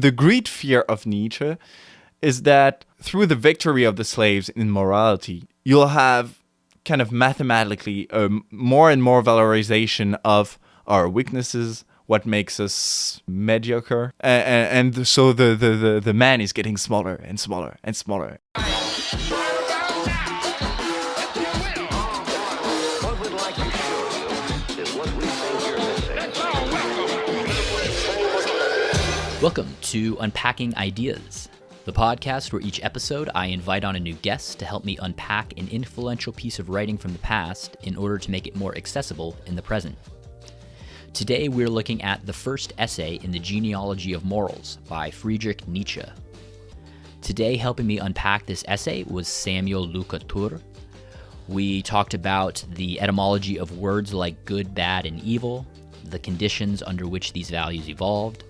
The great fear of Nietzsche is that through the victory of the slaves in morality, you'll have kind of mathematically more and more valorization of our weaknesses, what makes us mediocre, and so the man is getting smaller and smaller and smaller. Welcome to Unpacking Ideas, the podcast where each episode I invite on a new guest to help me unpack an influential piece of writing from the past in order to make it more accessible in the present. Today we're looking at the first essay in the Genealogy of Morals by Friedrich Nietzsche. Today helping me unpack this essay was Samuel Coutour. We talked about the etymology of words like good, bad, and evil, the conditions under which these values evolved,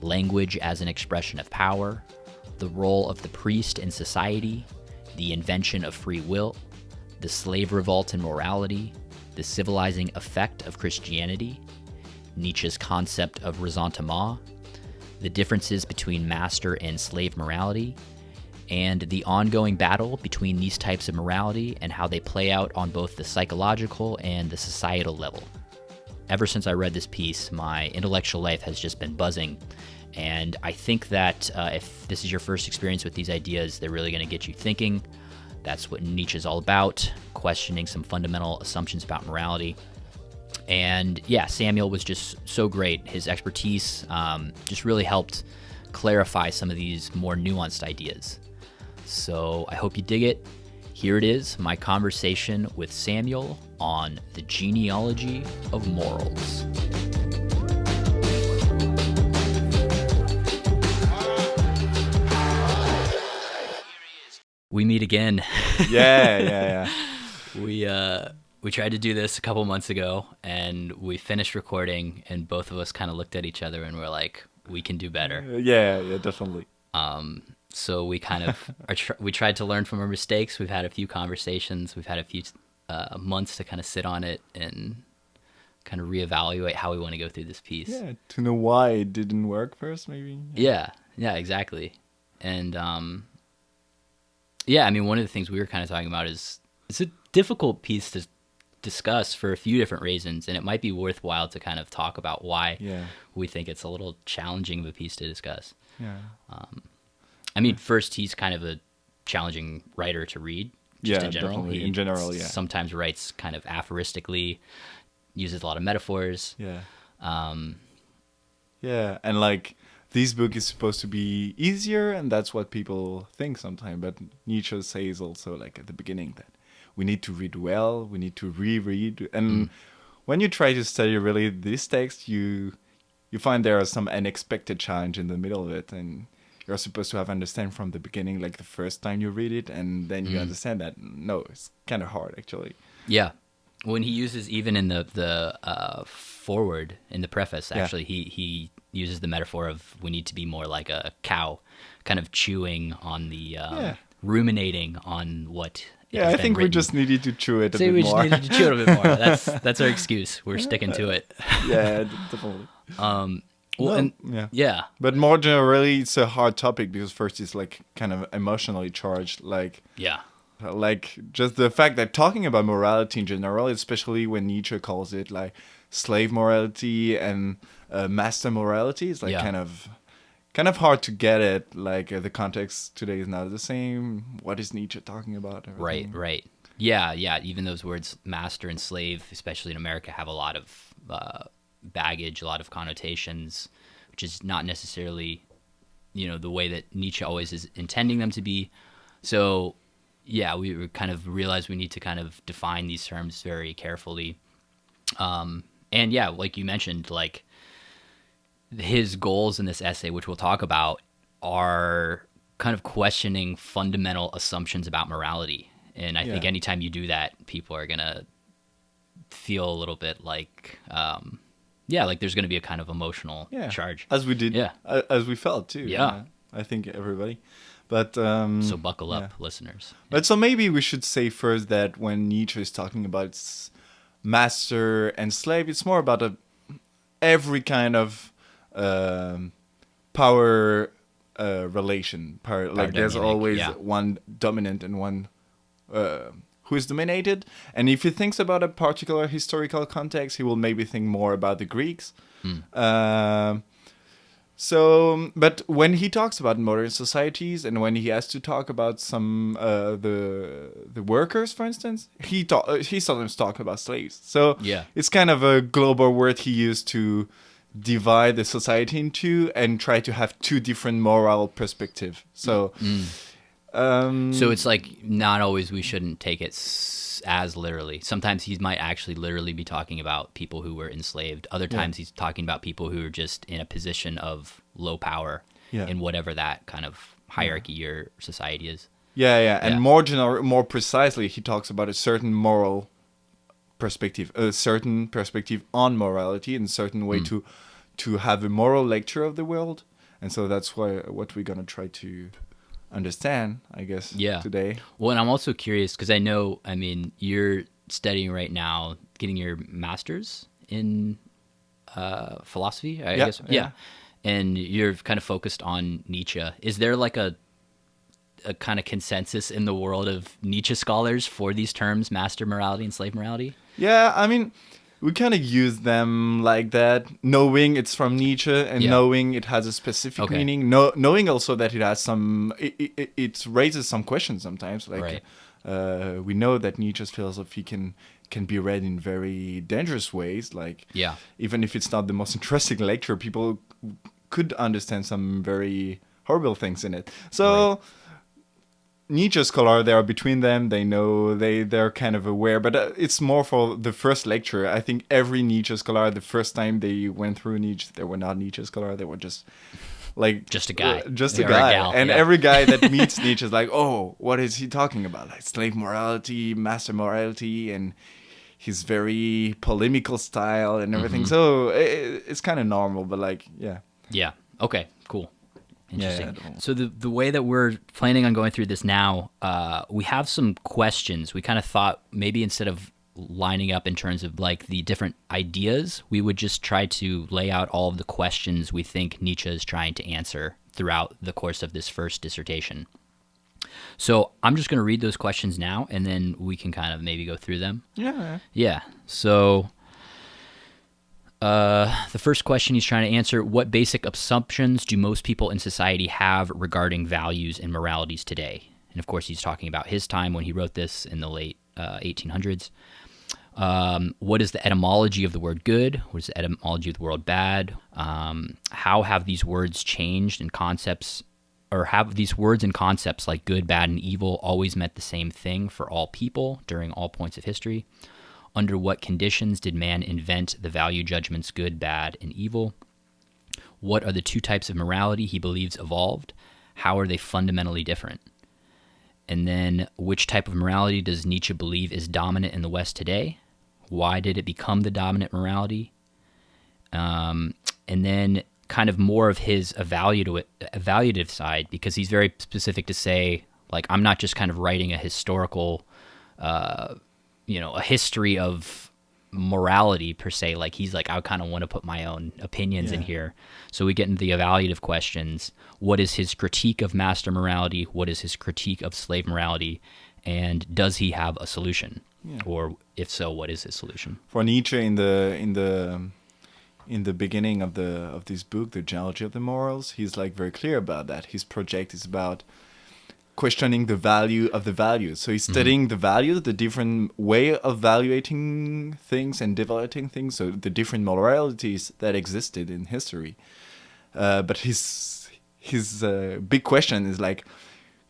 language as an expression of power, the role of the priest in society, the invention of free will, the slave revolt and morality, the civilizing effect of Christianity, Nietzsche's concept of Ressentiment, the differences between master and slave morality, and the ongoing battle between these types of morality and how they play out on both the psychological and the societal level. Ever since I read this piece, my intellectual life has just been buzzing, and I think that if this is your first experience with these ideas, they're really going to get you thinking. That's what Nietzsche's all about, questioning some fundamental assumptions about morality. And yeah, Samuel was just so great. His expertise just really helped clarify some of these more nuanced ideas. So I hope you dig it. Here it is, my conversation with Samuel on the Genealogy of Morals. We meet again. Yeah. We tried to do this a couple months ago, and we finished recording, and both of us kind of looked at each other and were like, we can do better. Yeah, definitely. So we kind of we tried to learn from our mistakes. We've had a few conversations. We've had a few months to kind of sit on it and kind of reevaluate how we want to go through this piece. Yeah, to know why it didn't work first, maybe. Yeah, exactly. And yeah, I mean, one of the things we were kind of talking about is it's a difficult piece to discuss for a few different reasons, and it might be worthwhile to kind of talk about why we think it's a little challenging of a piece to discuss. Yeah. I mean, first, he's kind of a challenging writer to read. Just in general. Definitely. In general, yeah. Sometimes writes kind of aphoristically, uses a lot of metaphors. Yeah. And like this book is supposed to be easier, and that's what people think sometimes. But Nietzsche says also, like at the beginning, that we need to read well, we need to reread, and when you try to study really this text, you find there are some unexpected challenge in the middle of it, and you're supposed to have understand from the beginning, like the first time you read it, and then you understand that no, it's kind of hard actually. Yeah, when he uses even in the foreword in the preface, actually he uses the metaphor of we need to be more like a cow, kind of chewing on the ruminating on what. Yeah, I think we just needed to chew it a bit more. We just needed to chew it a bit more. That's our excuse. We're sticking to it. Yeah, definitely. Yeah. But more generally, it's a hard topic because first it's like kind of emotionally charged. Like just the fact that talking about morality in general, especially when Nietzsche calls it like slave morality and master morality, is like kind of hard to get it. Like the context today is not the same. What is Nietzsche talking about? Everything. Right. Yeah. Even those words, master and slave, especially in America, have a lot of baggage, a lot of connotations, which is not necessarily, the way that Nietzsche always is intending them to be. So, yeah, we kind of realized we need to kind of define these terms very carefully. And yeah, like you mentioned, like his goals in this essay, which we'll talk about, are kind of questioning fundamental assumptions about morality. And I think anytime you do that, people are going to feel a little bit like, like there's going to be a kind of emotional charge. As we did, as we felt too. Yeah. I think everybody. But so buckle up, listeners. But so maybe we should say first that when Nietzsche is talking about master and slave, it's more about every kind of power relation. Like there's dynamic, always yeah. one dominant and one who is dominated. And if he thinks about a particular historical context, he will maybe think more about the Greeks. But when he talks about modern societies and when he has to talk about some the workers, for instance, he sometimes talks about slaves. So Yeah. it's kind of a global word he used to divide the society into and try to have two different moral perspectives. So, So it's like not always we shouldn't take it as literally. Sometimes he might actually literally be talking about people who were enslaved. Other times he's talking about people who are just in a position of low power in whatever that kind of hierarchy or society is. And more precisely, he talks about a certain moral perspective, a certain perspective on morality, and a certain way to have a moral lecture of the world. And so that's what we're gonna try to understand, I guess, today. Well, and I'm also curious because I mean, you're studying right now, getting your master's in philosophy, I guess. Yeah. And you're kind of focused on Nietzsche. Is there like a kind of consensus in the world of Nietzsche scholars for these terms, master morality and slave morality? Yeah, I mean, we kind of use them like that, knowing it's from Nietzsche and knowing it has a specific meaning, knowing also that it has some, it raises some questions sometimes. Like, we know that Nietzsche's philosophy can be read in very dangerous ways. Like, even if it's not the most interesting lecture, people could understand some very horrible things in it. So Nietzsche scholar, they are between them. They know they're kind of aware, but it's more for the first lecture. I think every Nietzsche scholar, the first time they went through Nietzsche, they were not Nietzsche scholar. They were just like a guy, just a guy. And every guy that meets Nietzsche is like, oh, what is he talking about? Like slave morality, master morality, and his very polemical style and everything. So it's kind of normal, but like, yeah. Okay. Cool. Interesting. So the way that we're planning on going through this now, we have some questions. We kind of thought maybe instead of lining up in terms of like the different ideas, we would just try to lay out all of the questions we think Nietzsche is trying to answer throughout the course of this first dissertation. So I'm just going to read those questions now, and then we can kind of maybe go through them. Yeah. So the first question he's trying to answer: what basic assumptions do most people in society have regarding values and moralities today? And of course, he's talking about his time when he wrote this in the late 1800s. What is the etymology of the word good? What is the etymology of the word bad? How have these words changed in concepts, or have these words and concepts like good, bad, and evil always meant the same thing for all people during all points of history? Under what conditions did man invent the value judgments good, bad, and evil? What are the two types of morality he believes evolved? How are they fundamentally different? And then, which type of morality does Nietzsche believe is dominant in the West today? Why did it become the dominant morality? And then kind of more of his evaluative side, because he's very specific to say, like, I'm not just kind of writing a historical, a history of morality per se. Like, he's like, I kind of want to put my own opinions in here. So we get into the evaluative questions. What is his critique of master morality? What is his critique of slave morality? And does he have a solution? Or if so, what is his solution? For Nietzsche, in the beginning of this book, the Genealogy of the Morals, he's like very clear about that. His project is about questioning the value of the values. So he's studying the values, the different way of evaluating things and developing things, so the different moralities that existed in history. But his big question is like,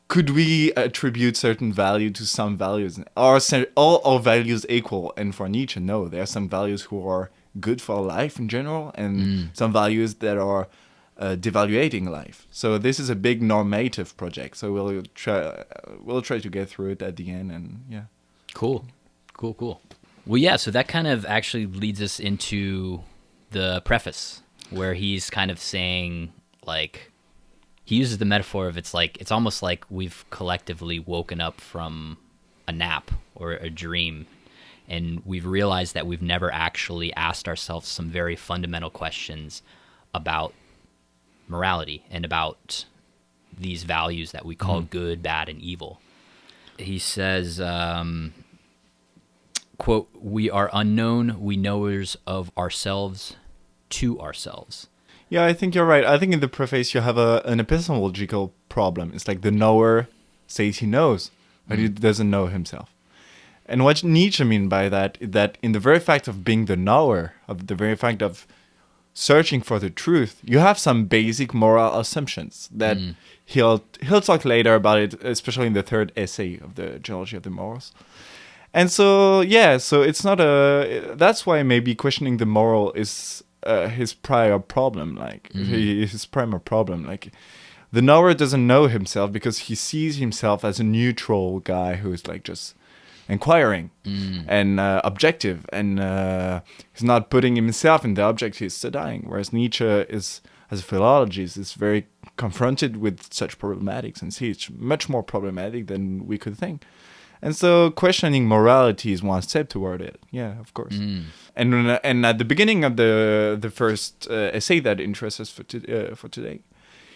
could we attribute certain value to some values? Are all our values equal? And for Nietzsche, no. There are some values who are good for life in general, and some values that are devaluating life. So this is a big normative project. So we'll try to get through it at the end, and Cool. Well, yeah. So that kind of actually leads us into the preface, where he's kind of saying, like, he uses the metaphor of it's almost like we've collectively woken up from a nap or a dream, and we've realized that we've never actually asked ourselves some very fundamental questions about morality and about these values that we call good, bad, and evil. He says, quote, "We are unknown, we knowers of ourselves to ourselves." Yeah, I think you're right. I think in the preface you have an epistemological problem. It's like the knower says he knows, but he doesn't know himself. And what Nietzsche mean by that is that in the very fact of being the knower, of the very fact of searching for the truth, you have some basic moral assumptions that he'll talk later about it, especially in the third essay of the Genealogy of the Morals. And so, yeah, so it's not that's why maybe questioning the moral is his prior problem, like his primal problem. Like the knower doesn't know himself because he sees himself as a neutral guy who is like just inquiring and objective, and he's not putting himself in the object he's studying. Whereas Nietzsche is, as a philologist, is very confronted with such problematics and sees it's much more problematic than we could think. And so questioning morality is one step toward it. Yeah, of course. And at the beginning of the first essay that interests us for today,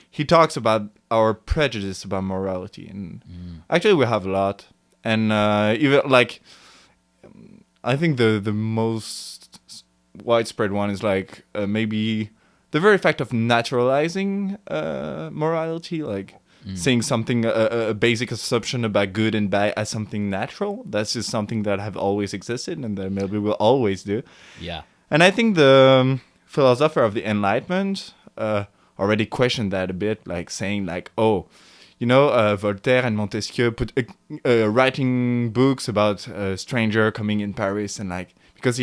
he talks about our prejudice about morality. And actually we have a lot. And even like, I think the most widespread one is like maybe the very fact of naturalizing morality, like saying something, a basic assumption about good and bad as something natural. That's just something that have always existed and that maybe will always do. Yeah. And I think the philosopher of the Enlightenment already questioned that a bit, like saying like, oh, you know, Voltaire and Montesquieu writing books about a stranger coming in Paris, and like, because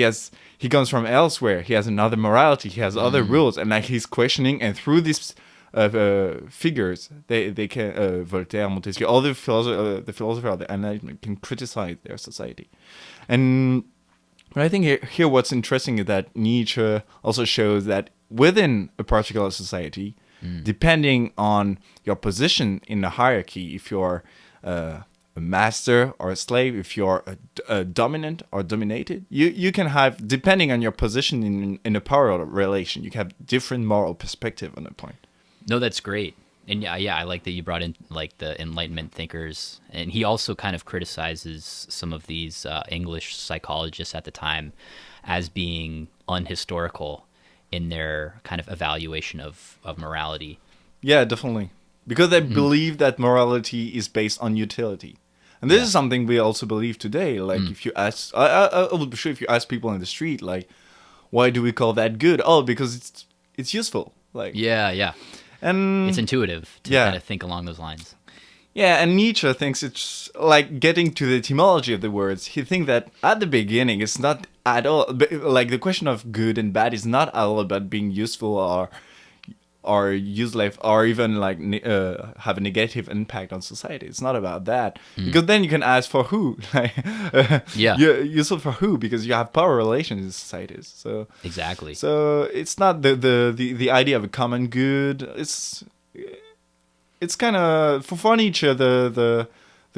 he comes from elsewhere, he has another morality, he has other rules, and like he's questioning, and through these figures, they can Voltaire, Montesquieu, all the philosopher of the Enlightenment can criticize their society. And I think here what's interesting is that Nietzsche also shows that within a particular society, depending on your position in the hierarchy, if you're a master or a slave, if you're a dominant or dominated, you can have, depending on your position in a power relation, you can have different moral perspective on the point. No, that's great. And yeah, I like that you brought in like the Enlightenment thinkers. And he also kind of criticizes some of these English psychologists at the time as being unhistorical in their kind of evaluation of morality. Yeah, definitely. Because they believe that morality is based on utility. And this is something we also believe today. Like if you ask, I would be sure if you ask people in the street, like, why do we call that good? Oh, because it's useful. Like Yeah. And it's intuitive to kind of think along those lines. Yeah, and Nietzsche thinks it's like getting to the etymology of the words. He thinks that at the beginning, it's not at all, like the question of good and bad is not at all about being useful or useless or even like have a negative impact on society. It's not about that. Because then you can ask for who? Like, useful for who? Because you have power relations in societies. So exactly. So it's not the idea of a common good. It's kind of for Nietzsche the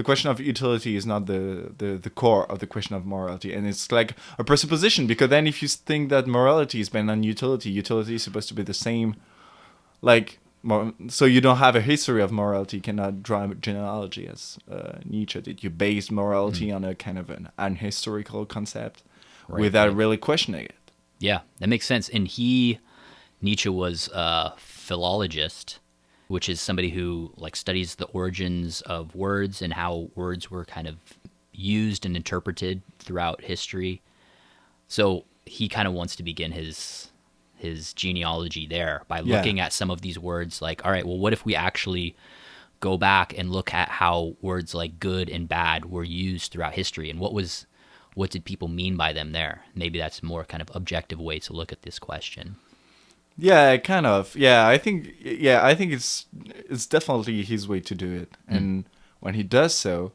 question of utility is not the core of the question of morality, and it's like a presupposition, because then if you think that morality is based on utility is supposed to be the same, like so you don't have a history of morality, you cannot draw a genealogy as Nietzsche did. You base morality on a kind of an unhistorical concept without really questioning it. Yeah, that makes sense. And Nietzsche was a philologist, which is somebody who like studies the origins of words and how words were kind of used and interpreted throughout history. So he kind of wants to begin his genealogy there by looking at some of these words like, all right, well, what if we actually go back and look at how words like good and bad were used throughout history, and what did people mean by them there? Maybe that's a more kind of objective way to look at this question. Yeah, kind of. Yeah, I think it's definitely his way to do it. And when he does so,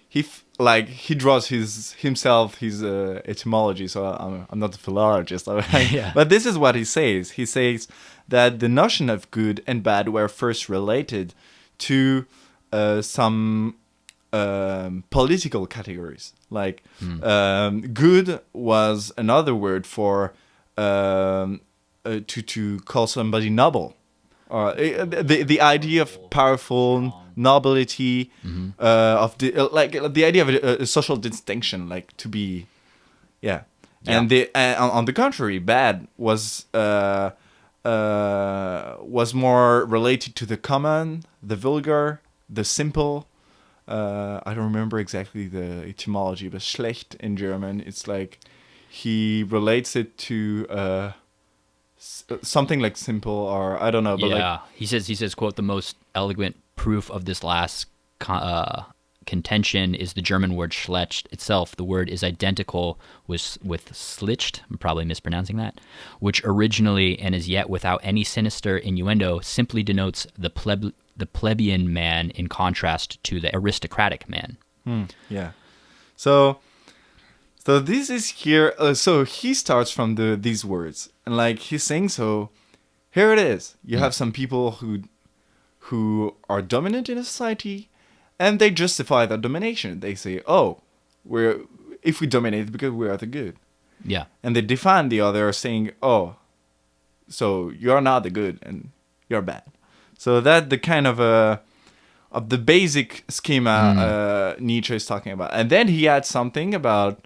he draws his etymology. So I'm not a philologist, but this is what he says. He says that the notion of good and bad were first related to some political categories. Like good was another word for to call somebody noble, or the idea of powerful nobility, of the idea of a social distinction, like to be, and on the contrary, bad was more related to the common, the vulgar, the simple. I don't remember exactly the etymology, but schlecht in German, it's like he relates it to something like simple, or I don't know. But yeah, he says, quote, the most eloquent proof of this last contention is the German word schlecht itself. The word is identical with schlicht, I'm probably mispronouncing that, which originally and as yet without any sinister innuendo simply denotes the plebeian man in contrast to the aristocratic man. Yeah. So this is here. So he starts from these words, and like he's saying, so here it is. You have some people who are dominant in a society, and they justify that domination. They say, "Oh, if we dominate because we are the good." Yeah. And they define the other, saying, "Oh, so you're not the good and you're bad." So that the kind of the basic schema Nietzsche is talking about. And then he adds something about,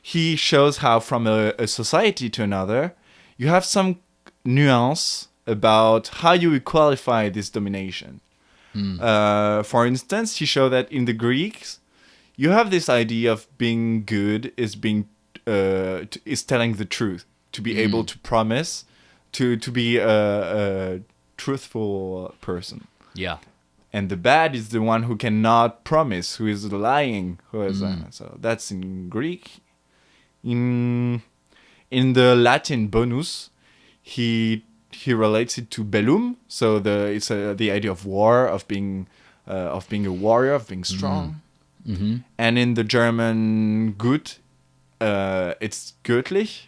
he shows how from a society to another, you have some nuance about how you qualify this domination. For instance, he showed that in the Greeks, you have this idea of being good is telling the truth, to be able to promise, to be a truthful person. Yeah. And the bad is the one who cannot promise, who is lying, who is so that's in Greek. In the Latin bonus, he relates it to bellum. So it's the idea of war, of being a warrior, of being strong. Mm-hmm. And in the German gut, it's göttlich,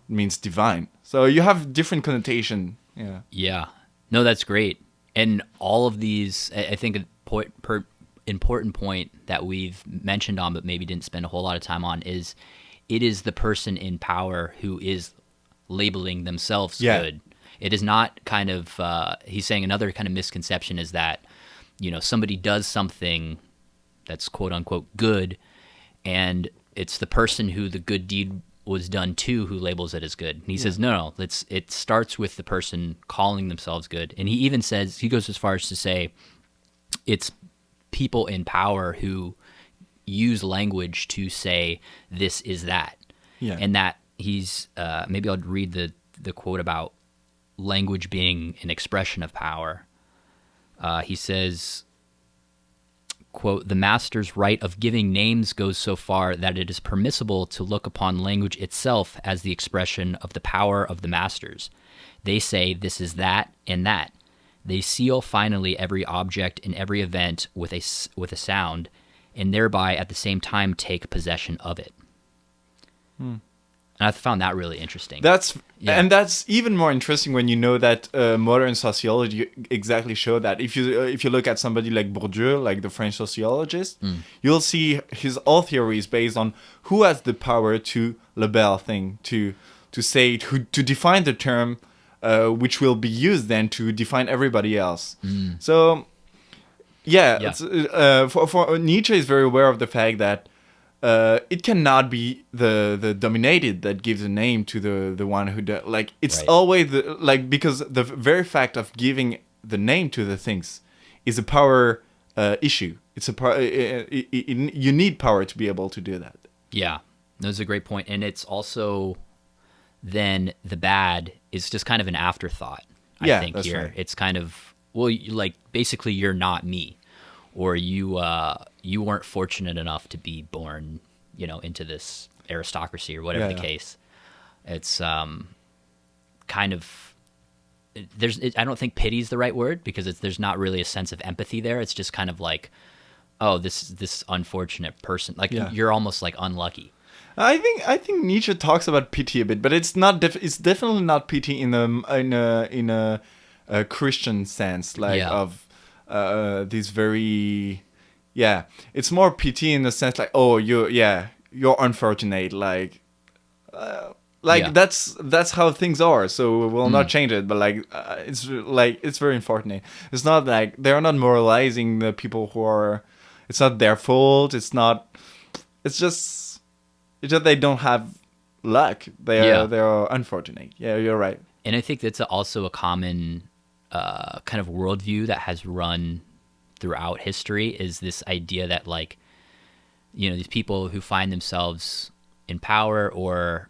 means divine. So you have different connotation. Yeah. Yeah. No, that's great. And all of these, I think a important point that we've mentioned on, but maybe didn't spend a whole lot of time on, is it is the person in power who is labeling themselves good. It is not kind of, he's saying another kind of misconception is that, somebody does something that's quote unquote good, and it's the person who the good deed was done to who labels it as good. And he says, no, it starts with the person calling themselves good. And he even says, he goes as far as to say, it's people in power who use language to say this is that. Yeah. And that he's, maybe I'll read the quote about language being an expression of power. He says, quote, the master's right of giving names goes so far that it is permissible to look upon language itself as the expression of the power of the masters. They say this is that and that. They seal finally every object and every event with a sound, and thereby at the same time take possession of it. And I found that really interesting. And that's even more interesting when you know that modern sociology exactly show that. If you look at somebody like Bourdieu, like the French sociologist, you'll see his all theory is based on who has the power to label thing, to say, to define the term, which will be used then to define everybody else. So, it's, for Nietzsche is very aware of the fact that it cannot be the dominated that gives a name to the one who it's always because the very fact of giving the name to the things is a power issue. It's you need power to be able to do that. Yeah, that's a great point. And it's also then the bad is just kind of an afterthought. I think that's here. Right. It's kind of basically you're not me. Or you weren't fortunate enough to be born, into this aristocracy or whatever the case. It's kind of I don't think pity is the right word, because there's not really a sense of empathy there. It's just kind of like, oh, this unfortunate person, you're almost like unlucky. I think Nietzsche talks about pity a bit, but it's not. It's definitely not pity in a Christian sense, of. These very, it's more pity in the sense like, oh, you're unfortunate, Like Yeah. that's how things are. So we'll not change it. But it's very unfortunate. It's not like they're not moralizing the people who are. It's not their fault. It's not. It's just they don't have luck. They are unfortunate. Yeah, you're right. And I think that's also a common kind of worldview that has run throughout history, is this idea that, like, you know, these people who find themselves in power or,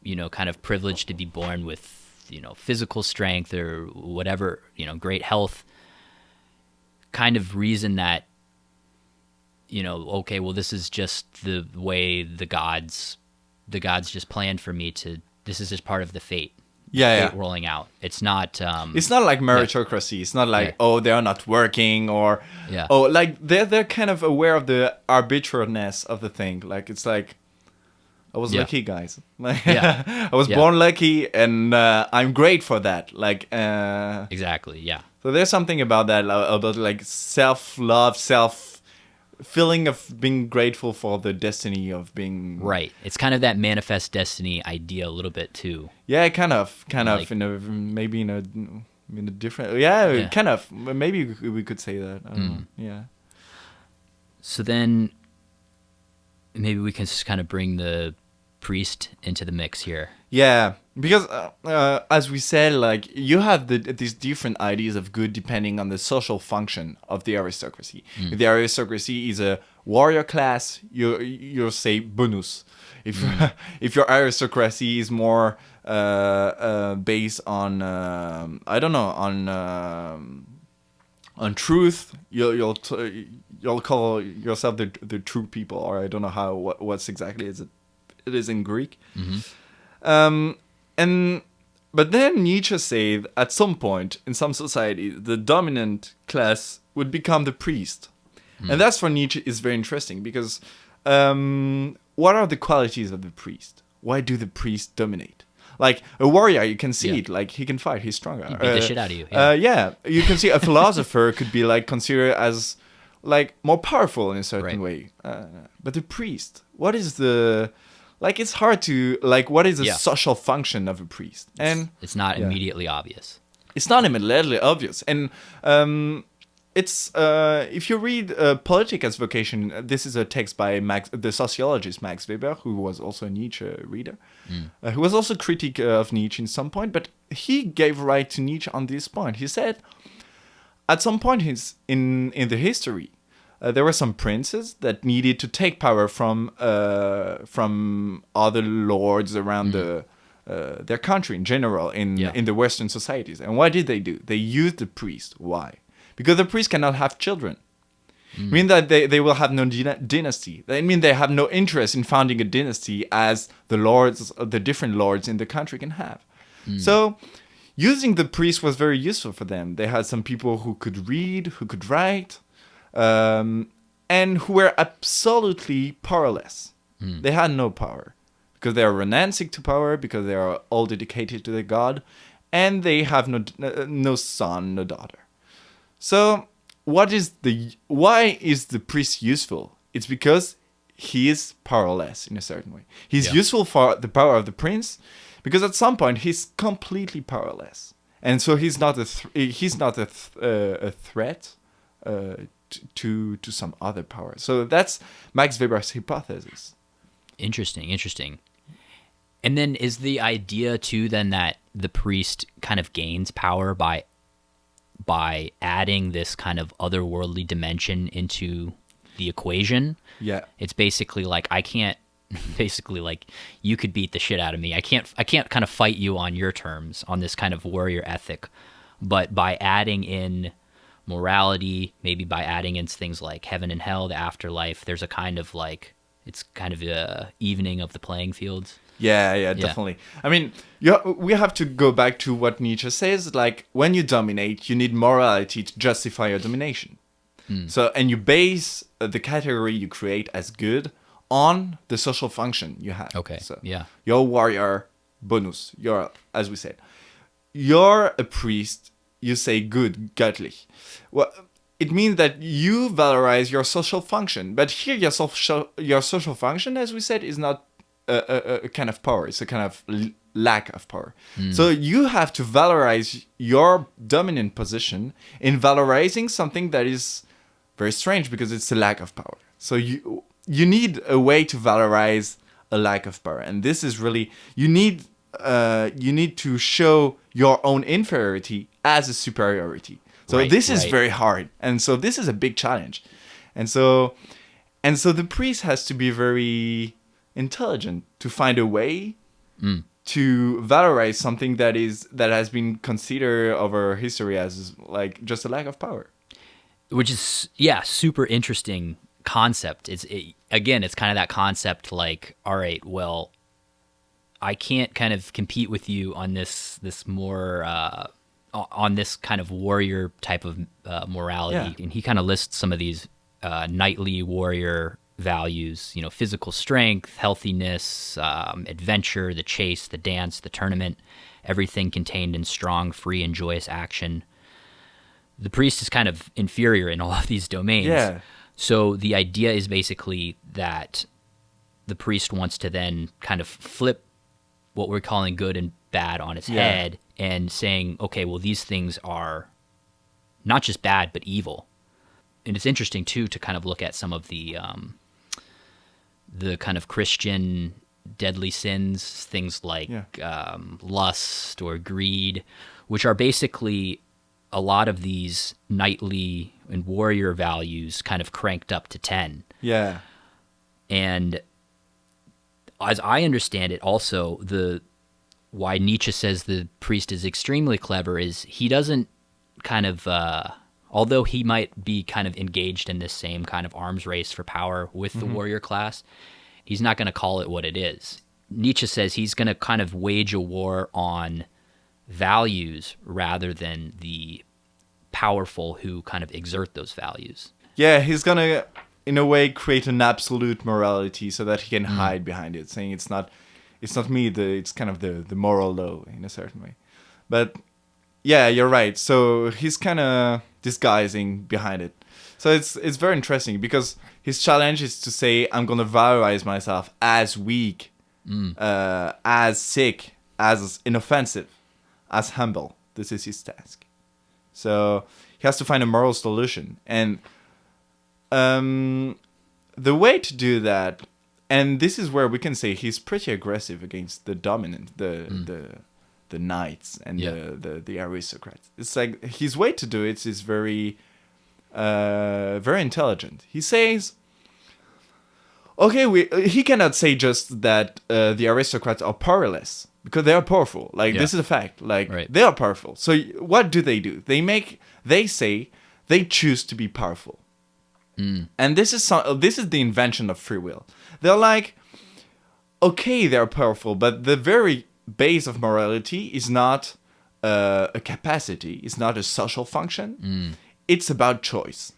you know, kind of privileged to be born with, you know, physical strength or whatever, you know, great health, kind of reason that, you know, okay, well, this is just the way the gods just planned for me to, this is just part of the fate. Fate rolling out. It's not like meritocracy. It's not like, oh, they're not working, or oh, like they're kind of aware of the arbitrariness of the thing. Like, it's like, I was lucky, guys. Like, I was born lucky, and I'm great for that. Like, exactly, yeah. So there's something about that, about like self-love, feeling of being grateful for the destiny of being right. It's kind of that manifest destiny idea a little bit too. Yeah, kind of like, in a different kind of, maybe we could say that. I don't know. Yeah. So then maybe we can just kind of bring the priest into the mix here. Yeah, because as we said, like, you have these different ideas of good depending on the social function of the aristocracy. If the aristocracy is a warrior class, you'll say bonus. If your aristocracy is more based on I don't know, on truth, you'll call yourself the true people, or I don't know what's exactly it is in Greek. But then Nietzsche said at some point in some societies, the dominant class would become the priest. And that's for Nietzsche is very interesting, because what are the qualities of the priest? Why do the priests dominate? Like a warrior, you can see it. Like, he can fight, he's stronger. He beat the shit out of you. You can see a philosopher could be like considered as like more powerful in a certain way. But the priest, what is the... Like, it's hard to, like, what is the social function of a priest? And it's not immediately obvious. It's not immediately obvious. And it's, if you read Politics as Vocation, this is a text by the sociologist Max Weber, who was also a Nietzsche reader, who was also a critic of Nietzsche in some point, but he gave right to Nietzsche on this point. He said, at some point in the history, there were some princes that needed to take power from other lords around their country in general, in the Western societies. And what did they do? They used the priest. Why? Because the priest cannot have children. I mean that they will have no dynasty. I mean they have no interest in founding a dynasty as the different lords in the country can have. So using the priest was very useful for them. They had some people who could read, who could write, and who were absolutely powerless. They had no power because they are renouncing to power, because they are all dedicated to the god, and they have no son, no daughter. So why is the priest useful? It's because he is powerless in a certain way. He's useful for the power of the prince, because at some point he's completely powerless, and so he's not a threat to some other power. So that's Max Weber's hypothesis. Interesting. And then is the idea too then that the priest kind of gains power by adding this kind of otherworldly dimension into the equation? Yeah. It's basically like, like, you could beat the shit out of me. I can't kind of fight you on your terms, on this kind of warrior ethic. But by adding in morality, maybe by adding in things like heaven and hell, the afterlife, there's a kind of like, it's kind of a evening of the playing fields. Yeah, definitely. I mean, we have to go back to what Nietzsche says, like, when you dominate, you need morality to justify your domination. So, and you base the category you create as good on the social function you have. Okay, so you're a warrior, bonus. As we said, you're a priest, you say good, göttlich. Well, it means that you valorize your social function. But here, your social function, as we said, is not a kind of power. It's a kind of lack of power. So you have to valorize your dominant position in valorizing something that is very strange because it's a lack of power. So you need a way to valorize a lack of power, and this is really you need to show your own inferiority as a superiority. So this is very hard, and so this is a big challenge, and so the priest has to be very intelligent to find a way to valorize something that has been considered over history as like just a lack of power, which is super interesting concept. It's kind of that concept like, all right, well, I can't kind of compete with you on this more on this kind of warrior type of morality. And he kind of lists some of these knightly warrior values, physical strength, healthiness, adventure, the chase, the dance, the tournament, everything contained in strong, free, and joyous action. The priest is kind of inferior in all of these domains. Yeah. So the idea is basically that the priest wants to then kind of flip what we're calling good and bad on its head and saying, okay, well, these things are not just bad, but evil. And it's interesting, too, to kind of look at some of the kind of Christian deadly sins, things like lust or greed, which are basically a lot of these knightly and warrior values kind of cranked up to 10. Yeah. And as I understand it, also, why Nietzsche says the priest is extremely clever is he doesn't kind of, although he might be kind of engaged in this same kind of arms race for power with the warrior class, he's not going to call it what it is. Nietzsche says he's going to kind of wage a war on values rather than the powerful who kind of exert those values. Yeah, he's going to, in a way, create an absolute morality so that he can hide behind it, saying it's not me, it's kind of the moral law in a certain way. But yeah, you're right. So he's kind of disguising behind it. So it's very interesting because his challenge is to say, I'm going to valorize myself as weak, as sick, as inoffensive, as humble. This is his task. So he has to find a moral solution. And the way to do that, and this is where we can say he's pretty aggressive against the dominant, the knights and the aristocrats. It's like his way to do it is very intelligent. He says, okay, he cannot say just that the aristocrats are powerless because they are powerful. Like this is a fact. Like they are powerful. So what do? They say they choose to be powerful. And this is the invention of free will. They're like, okay, they're powerful, but the very base of morality is not a capacity. It's not a social function. It's about choice.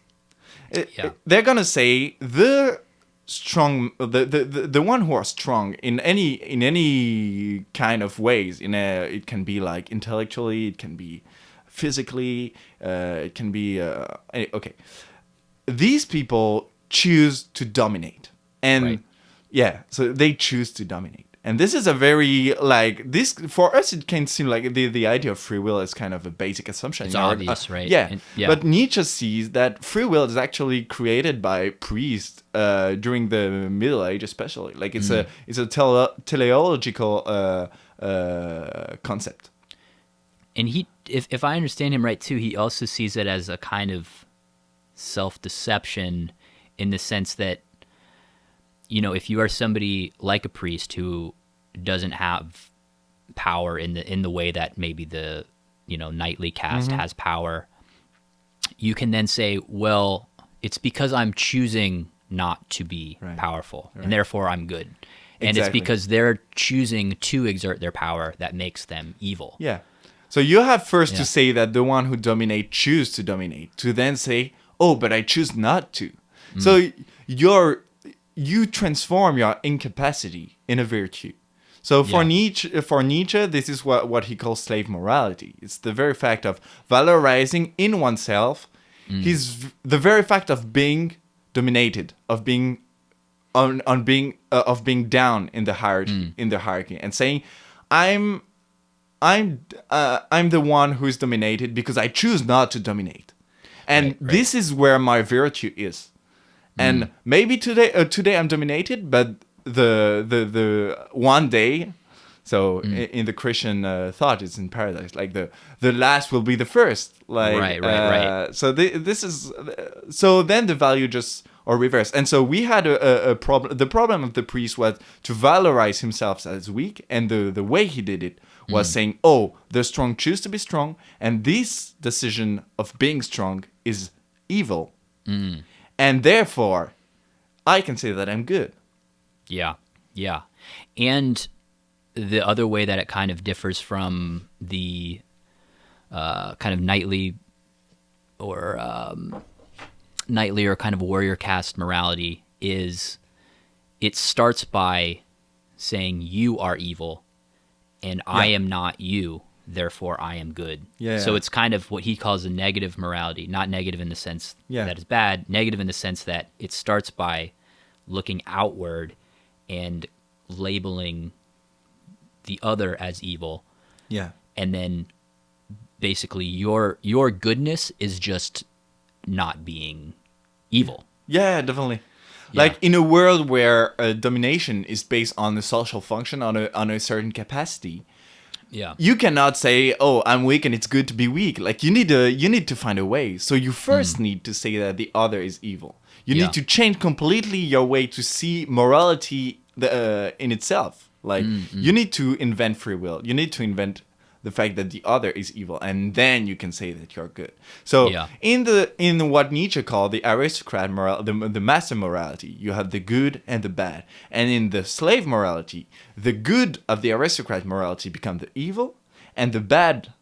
They're gonna say the strong, the one who are strong in any kind of ways. It can be like intellectually, it can be physically, it can be okay. These people choose to dominate, and so they choose to dominate. And this is a very, like, this, for us, it can seem like the idea of free will is kind of a basic assumption. It's obvious, right? Yeah. But Nietzsche sees that free will is actually created by priests during the Middle Age, especially. Like, it's a teleological concept. And he, if I understand him right, too, he also sees it as a kind of self-deception in the sense that, if you are somebody like a priest who doesn't have power in the way that maybe the knightly caste has power, you can then say, well, it's because I'm choosing not to be powerful, and therefore I'm good. And it's because they're choosing to exert their power that makes them evil. Yeah. So you have first to say that the one who dominate choose to dominate, to then say, oh, but I choose not to. So you transform your incapacity in a virtue. So for Nietzsche, this is what he calls slave morality. It's the very fact of valorizing in oneself the very fact of being dominated, of being on being down in the hierarchy, and saying, I'm the one who is dominated because I choose not to dominate, and Right. this is where my virtue is. And maybe today I'm dominated, but the one day, so in the Christian thought, it's in paradise. Like the last will be the first. Like Right. So this is so then the value just or reverse. And so we had a problem. The problem of the priest was to valorize himself as weak, and the way he did it was saying, "Oh, the strong choose to be strong, and this decision of being strong is evil." And therefore, I can say that I'm good. Yeah. And the other way that it kind of differs from the kind of knightly or kind of warrior caste morality is it starts by saying you are evil and I am not you, therefore I am good. Yeah. So it's kind of what he calls a negative morality, not negative in the sense that it's bad, negative in the sense that it starts by looking outward and labeling the other as evil. Yeah. And then basically your goodness is just not being evil. Yeah, definitely. Yeah. Like in a world where domination is based on a social function, on a certain capacity, Yeah. you cannot say, "Oh, I'm weak and it's good to be weak." Like you need to find a way. So you first need to say that the other is evil. You Yeah. need to change completely your way to see morality in itself. Like you need to invent free will. You need to invent the fact that the other is evil, and then you can say that you're good. So Yeah. in what Nietzsche called the aristocrat moral, the master morality, you have the good and the bad, and in the slave morality, the good of the aristocrat morality becomes the evil, and the bad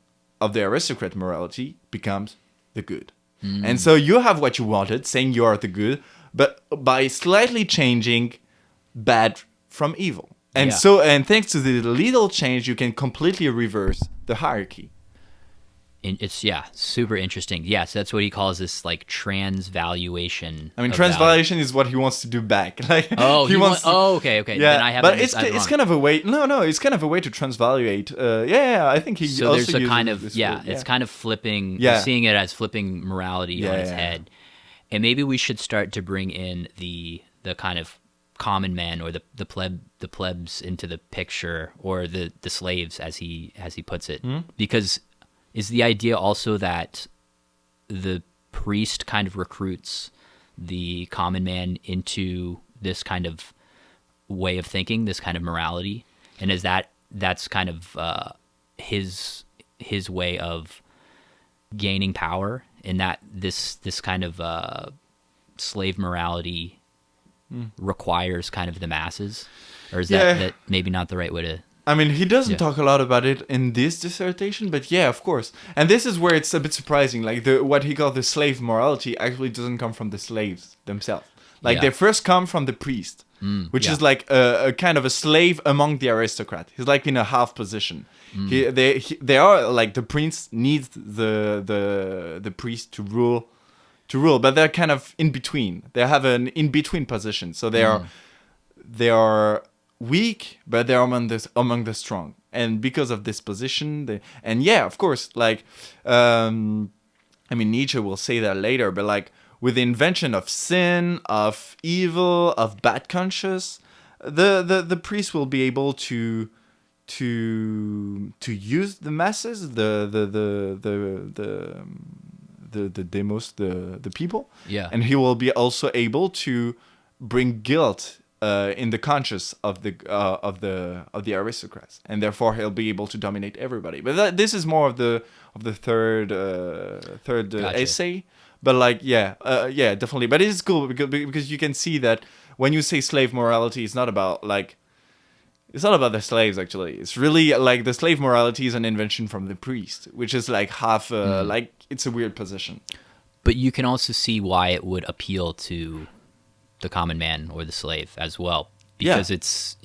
of the aristocrat morality becomes the good. And so you have what you wanted, saying you are the good, but by slightly changing bad from evil. And Yeah. so, and thanks to the little change, you can completely reverse the hierarchy. And it's super interesting. Yeah, so that's what he calls this like transvaluation. I mean, of transvaluation is what he wants to do back. Like, Oh, he wants. okay. Yeah, Then I have but it's kind of a way. No, it's kind of a way to transvaluate. I think he So also there's a uses kind of this yeah, word, it's kind of flipping, Yeah. seeing it as flipping morality on its Yeah. head. And maybe we should start to bring in the kind of common man or the plebs into the picture, or the slaves as he puts it. Because is the idea also that the priest kind of recruits the common man into this kind of way of thinking, this kind of morality, and is that's kind of his way of gaining power, in that this kind of slave morality requires kind of the masses, or is that maybe not the right way to? I mean, he doesn't talk a lot about it in this dissertation, but yeah, of course. And this is where it's a bit surprising. Like what he called the slave morality actually doesn't come from the slaves themselves. Like they first come from the priest, which is like a kind of a slave among the aristocrat. He's like in a half position. They are like the prince needs the priest to rule, but they're kind of in between. They have an in between position, so they are weak, but they're among the strong. And because of this position, of course, like I mean, Nietzsche will say that later, but like with the invention of sin, of evil, of bad conscience, the priest will be able to use the masses, the demos, the people, and he will be also able to bring guilt in the conscience of the aristocrats, and therefore he'll be able to dominate everybody. But this is more of the third Gotcha. essay. But like definitely. But it is cool because you can see that when you say slave morality, it's not about the slaves actually. It's really like the slave morality is an invention from the priest, which is like half like it's a weird position. But you can also see why it would appeal to the common man or the slave as well, because it's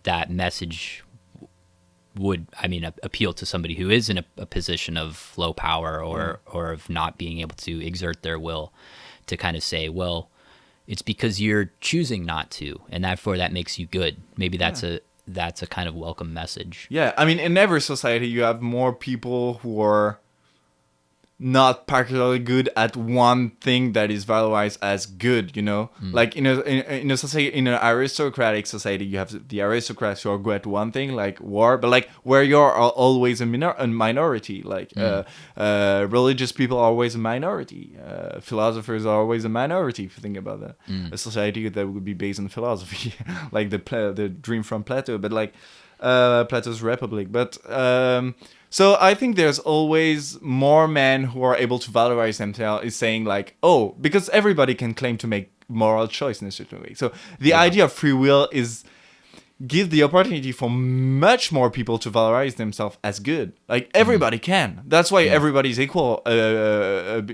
that message would, I mean, appeal to somebody who is in a position of low power or of not being able to exert their will, to kind of say, well, it's because you're choosing not to, and therefore that makes you good. Maybe that's a kind of welcome message. Yeah, I mean, in every society, you have more people who are not particularly good at one thing that is valorized as good, you know? Like in a society, in an aristocratic society, you have the aristocrats who are good at one thing, like war, but like where you're always a minority, like religious people are always a minority, philosophers are always a minority, if you think about that. A society that would be based on philosophy, like the dream from Plato, but like Plato's Republic, but so I think there's always more men who are able to valorize themselves, is saying like, oh, because everybody can claim to make moral choice in a certain way. So the idea of free will is give the opportunity for much more people to valorize themselves as good. Like everybody can. That's why everybody's equal at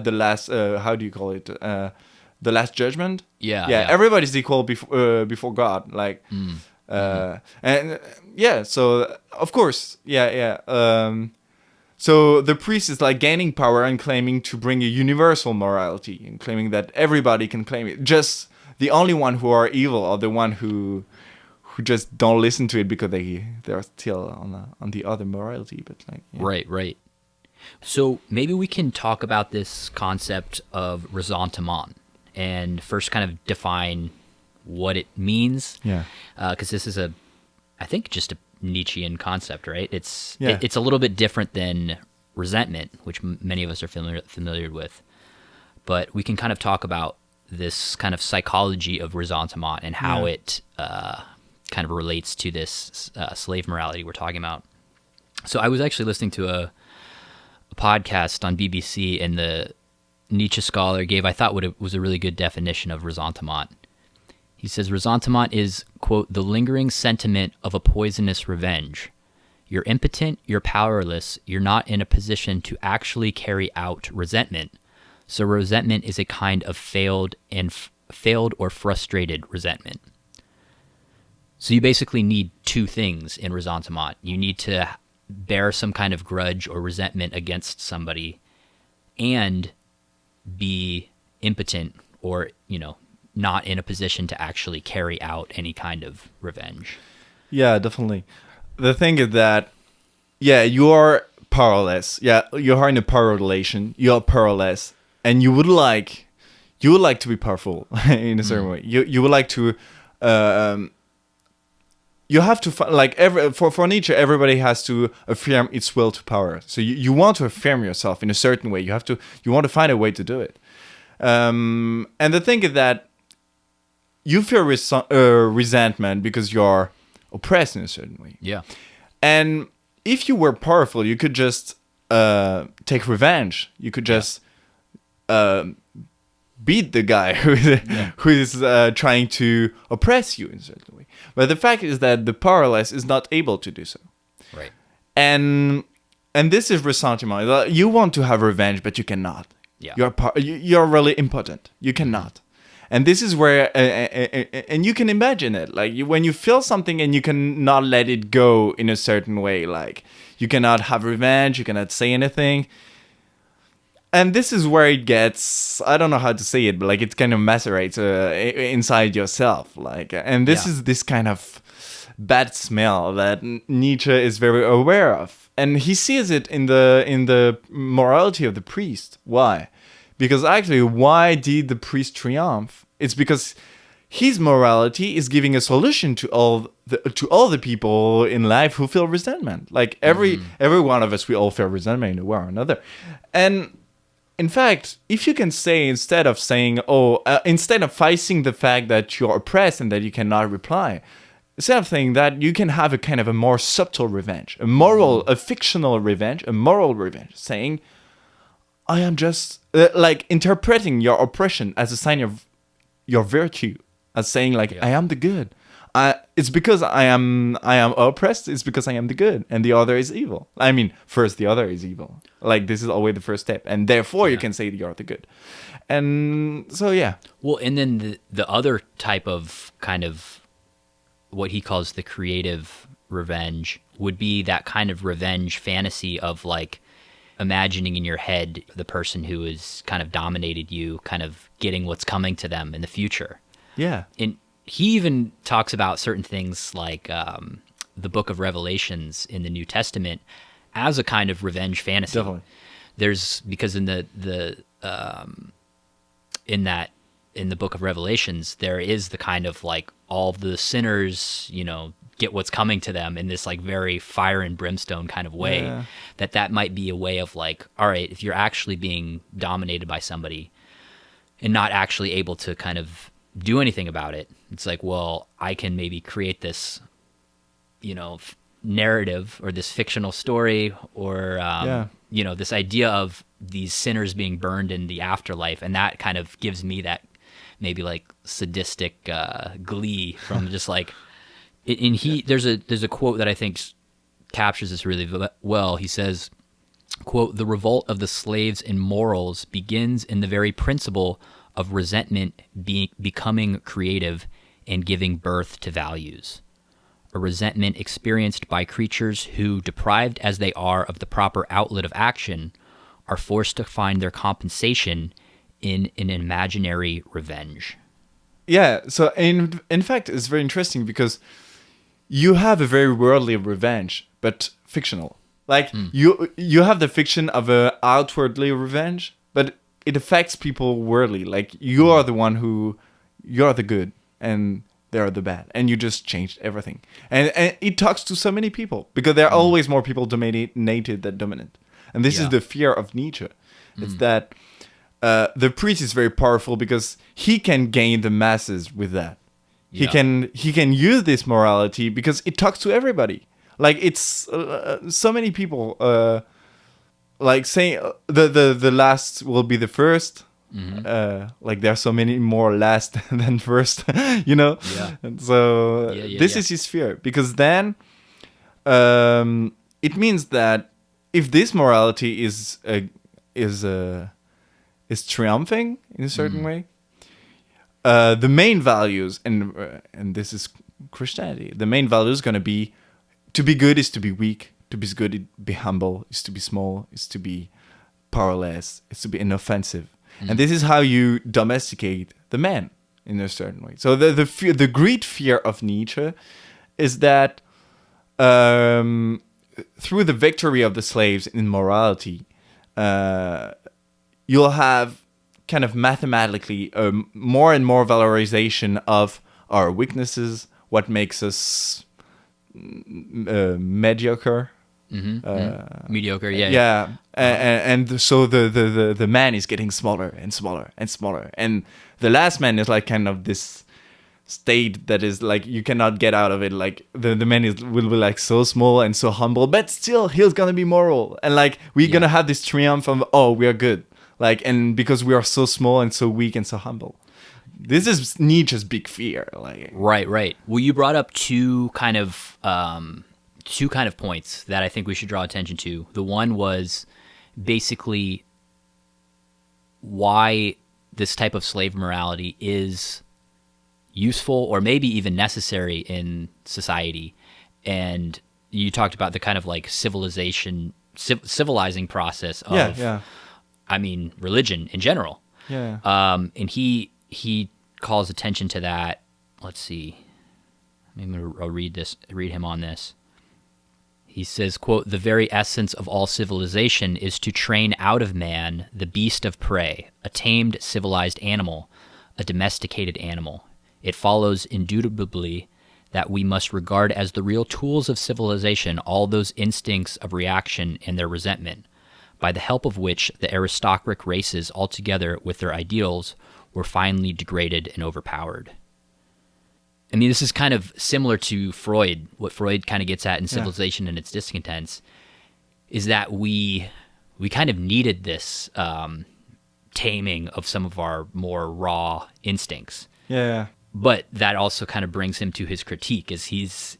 the last, how do you call it? The last judgment. Yeah. Everybody's equal before God. Like. And so of course, so the priest is like gaining power and claiming to bring a universal morality and claiming that everybody can claim it. Just the only one who are evil are the one who just don't listen to it because they're still on the other morality. But like, Right. So maybe we can talk about this concept of ressentiment and first kind of define what it means. Yeah. Because this is I think just a Nietzschean concept, right? It's a little bit different than resentment, which many of us are familiar with. But we can kind of talk about this kind of psychology of ressentiment and how it kind of relates to this slave morality we're talking about. So I was actually listening to a podcast on BBC, and the Nietzsche scholar gave, I thought, what was a really good definition of ressentiment. He says, ressentiment is, quote, the lingering sentiment of a poisonous revenge. You're impotent, you're powerless, you're not in a position to actually carry out resentment. So resentment is a kind of failed or frustrated resentment. So you basically need two things in ressentiment. You need to bear some kind of grudge or resentment against somebody and be impotent or, not in a position to actually carry out any kind of revenge. Yeah, definitely. The thing is that, you are powerless. Yeah, you are in a power relation. You are powerless, and you would like to be powerful in a certain way. You would like to. You have to for Nietzsche, everybody has to affirm its will to power. So you want to affirm yourself in a certain way. You want to find a way to do it. And the thing is that you feel resentment because you're oppressed in a certain way. Yeah. And if you were powerful, you could just take revenge. You could just beat the guy who is trying to oppress you in a certain way. But the fact is that the powerless is not able to do so. Right. And this is ressentiment. You want to have revenge, but you cannot. Yeah. You're really impotent. You cannot. And this is where, and you can imagine it, like when you feel something and you cannot let it go in a certain way, like you cannot have revenge, you cannot say anything. And this is where it gets, I don't know how to say it, but like it kind of macerates inside yourself. Like, and this is this kind of bad smell that Nietzsche is very aware of. And he sees it in the morality of the priest. Why? Because actually, why did the priest triumph? It's because his morality is giving a solution to all the people in life who feel resentment. Like every one of us, we all feel resentment in a way or another. And in fact, if you can say, instead of saying, instead of facing the fact that you're oppressed and that you cannot reply, instead of saying that, you can have a kind of a more subtle revenge, a fictional revenge, a moral revenge, saying, I am just like interpreting your oppression as a sign of your virtue, as saying like, I am the good. It's because I am oppressed. It's because I am the good, and the other is evil. I mean, first the other is evil. Like this is always the first step, and therefore you can say you're the good. And so Well, and then the other type of kind of what he calls the creative revenge would be that kind of revenge fantasy of like imagining in your head the person who has kind of dominated you, kind of getting what's coming to them in the future. Yeah. And he even talks about certain things like the book of Revelations in the New Testament as a kind of revenge fantasy. Definitely. Because in the book of Revelations, there is the kind of like all the sinners, get what's coming to them in this like very fire and brimstone kind of way. Yeah. That might be a way of like, all right, if you're actually being dominated by somebody and not actually able to kind of do anything about it, it's like, well, I can maybe create this, narrative or this fictional story or, this idea of these sinners being burned in the afterlife. And that kind of gives me that maybe like sadistic glee from just like, there's a quote that I think captures this really well. He says, quote, "The revolt of the slaves in morals begins in the very principle of resentment becoming creative and giving birth to values. A resentment experienced by creatures who, deprived as they are of the proper outlet of action, are forced to find their compensation in an imaginary revenge." Yeah, so in fact, it's very interesting because you have a very worldly revenge, but fictional. Like, you have the fiction of a outwardly revenge, but it affects people worldly. Like, you are the one you're the good, and they are the bad, and you just changed everything. And it talks to so many people, because there are always more people dominated than dominant. And this is the fear of Nietzsche. It's that the priest is very powerful because he can gain the masses with that. He can use this morality because it talks to everybody. Like, it's so many people like saying the last will be the first. Like, there are so many more last than first, Yeah. And so this is his fear, because then it means that if this morality is triumphing in a certain way, the main values, and this is Christianity, the main value is going to be good is to be weak, to be good is to be humble, is to be small, is to be powerless, is to be inoffensive. And this is how you domesticate the man in a certain way. So the great fear of Nietzsche is that through the victory of the slaves in morality, you'll have kind of mathematically more and more valorization of our weaknesses, what makes us mediocre. Mediocre, and so the man is getting smaller and smaller and smaller, and the last man is like kind of this state that is like you cannot get out of it. Like the man will be like so small and so humble, but still he's gonna be moral, and like we're gonna have this triumph of we are good, like, and because we are so small and so weak and so humble. This is Nietzsche's big fear. Like, right. Well, you brought up two kind of points that I think we should draw attention to. The one was basically why this type of slave morality is useful or maybe even necessary in society. And you talked about the kind of like civilizing process of, religion in general. Yeah. And he calls attention to that. Let's see. I'll read him on this. He says, quote, "The very essence of all civilization is to train out of man the beast of prey, a tamed, civilized animal, a domesticated animal. It follows indubitably that we must regard as the real tools of civilization all those instincts of reaction and their resentment, by the help of which the aristocratic races altogether with their ideals were finally degraded and overpowered." I mean, this is kind of similar to Freud. What Freud kind of gets at in Civilization and its Discontents is that we kind of needed this taming of some of our more raw instincts. Yeah. But that also kind of brings him to his critique, is he's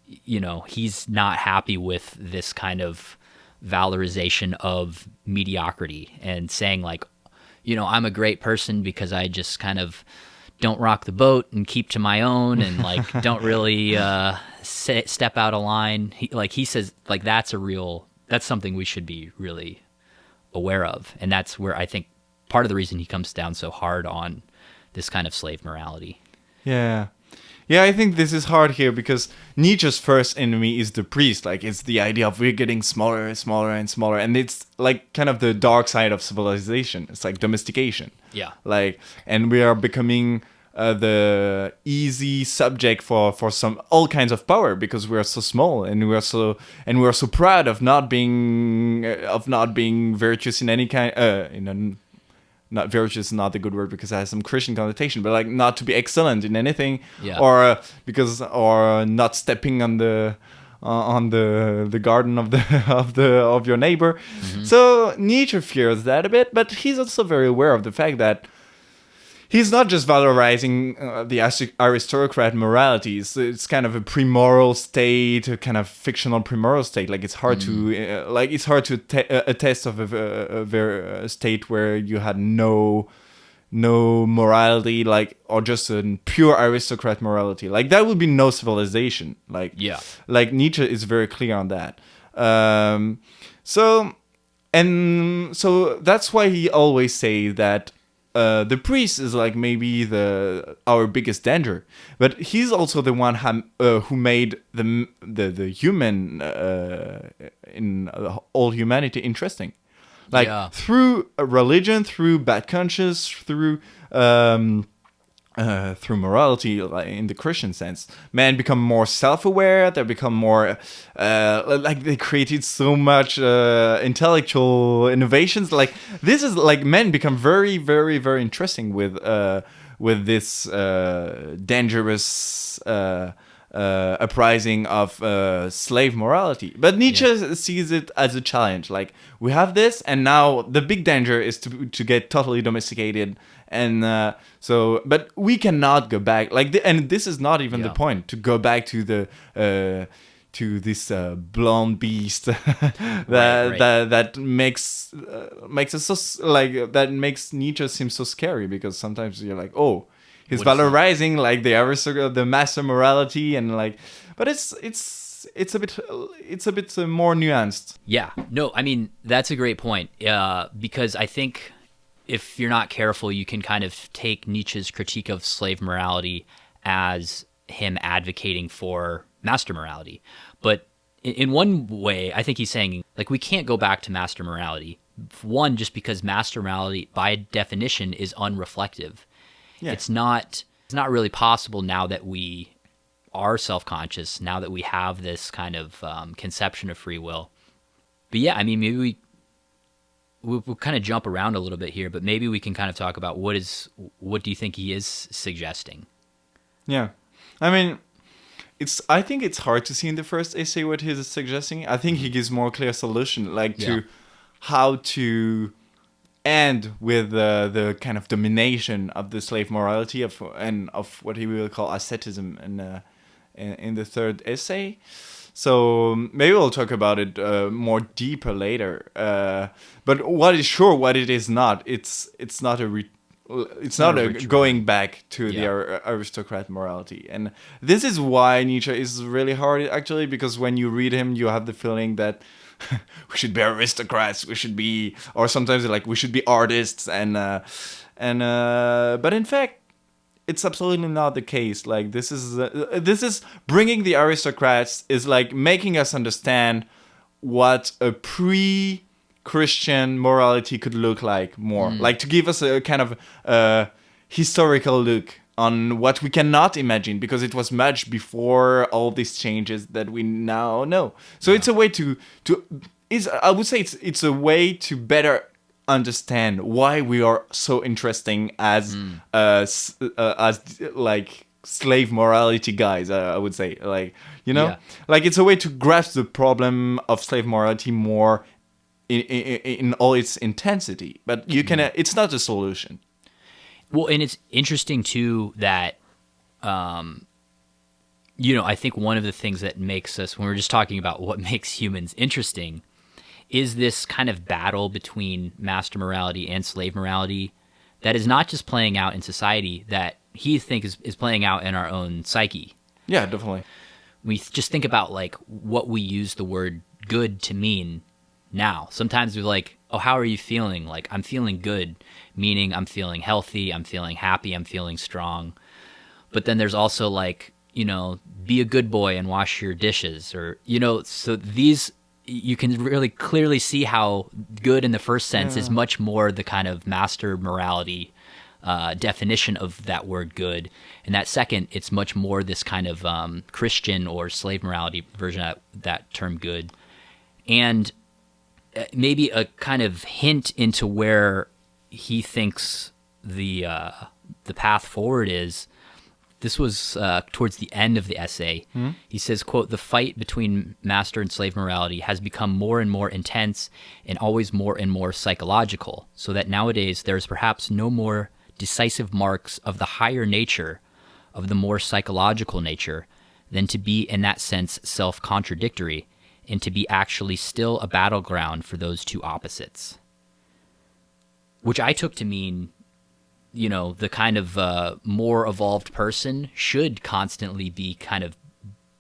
not happy with this kind of valorization of mediocrity and saying like, I'm a great person because I just kind of don't rock the boat and keep to my own and like don't really step out of line. He says like that's something we should be really aware of. And that's where I think part of the reason he comes down so hard on this kind of slave morality. Yeah. Yeah, I think this is hard here because Nietzsche's first enemy is the priest. Like, it's the idea of we're getting smaller and smaller and smaller. And it's like kind of the dark side of civilization. It's like domestication. Yeah. Like, and we are becoming the easy subject for some all kinds of power because we are so small and we are so proud of not being virtuous in any kind not virtuous is not a good word because it has some Christian connotation, but like not to be excellent in anything, or not stepping on the garden of your neighbor. Mm-hmm. So Nietzsche fears that a bit, but he's also very aware of the fact that he's not just valorizing the aristocrat morality. It's kind of a pre-moral state, a kind of fictional pre-moral state. Like it's hard to attest of a state where you had no morality, like, or just a pure aristocrat morality. Like that would be no civilization. Like Nietzsche is very clear on that. So that's why he always say that. The priest is like maybe our biggest danger, but he's also the one who made the human in all humanity interesting, like through a religion, through bad conscience, through morality, like in the Christian sense. Men become more self-aware. They become more like they created so much intellectual innovations. Like this is like men become very, very, very interesting with this dangerous uprising of slave morality. But Nietzsche sees it as a challenge. Like we have this, and now the big danger is to get totally domesticated. And but we cannot go back. Like, and this is not even the point to go back to this blonde beast that makes us so like that makes Nietzsche seem so scary because sometimes you're like, oh, he's valorizing like the master morality and like, but it's a bit more nuanced. Yeah, no, I mean that's a great point because I think. If you're not careful, you can kind of take Nietzsche's critique of slave morality as him advocating for master morality. But in one way, I think he's saying, like, we can't go back to master morality. One, just because master morality, by definition, is unreflective. Yeah. It's not really possible now that we are self-conscious, now that we have this kind of conception of free will. But yeah, I mean, maybe we'll kind of jump around a little bit here, but maybe we can kind of talk about what do you think he is suggesting? Yeah. I mean, I think it's hard to see in the first essay what he's suggesting. I think he gives more clear solution, like to how to end with the kind of domination of the slave morality of what he will call asceticism in the third essay. So maybe we'll talk about it more deeper later. But what is sure, what it is not, it's not a going back to the aristocrat morality. And this is why Nietzsche is really hard, actually, because when you read him, you have the feeling that we should be aristocrats, or sometimes like we should be artists, but in fact, it's absolutely not the case. Like this is bringing the aristocrats is like making us understand what a pre-Christian morality could look like more. Like to give us a kind of historical look on what we cannot imagine because it was much before all these changes that we now know. So it's a way I would say it's a way to better understand why we are so interesting as like slave morality guys. I would say, like, you know, like it's a way to grasp the problem of slave morality more in all its intensity. But you can, it's not a solution. Well, and it's interesting too that, you know, I think one of the things that makes us, when we're just talking about what makes humans interesting, is this kind of battle between master morality and slave morality that is not just playing out in society, that he thinks is playing out in our own psyche. Yeah, definitely. We just think about like what we use the word good to mean now. Sometimes we're like, oh, how are you feeling? Like, I'm feeling good, meaning I'm feeling healthy, I'm feeling happy, I'm feeling strong. But then there's also like, you know, be a good boy and wash your dishes, or, you know, so these, you can really clearly see how good in the first sense is much more the kind of master morality definition of that word good. And that second, it's much more this kind of Christian or slave morality version of that term good. And maybe a kind of hint into where he thinks the path forward is. This was towards the end of the essay. He says, quote, "The fight between master and slave morality has become more and more intense and always more and more psychological, so that nowadays there is perhaps no more decisive marks of the higher nature, of the more psychological nature, than to be in that sense self-contradictory, and to be actually still a battleground for those two opposites." Which I took to mean, you know, the kind of more evolved person should constantly be kind of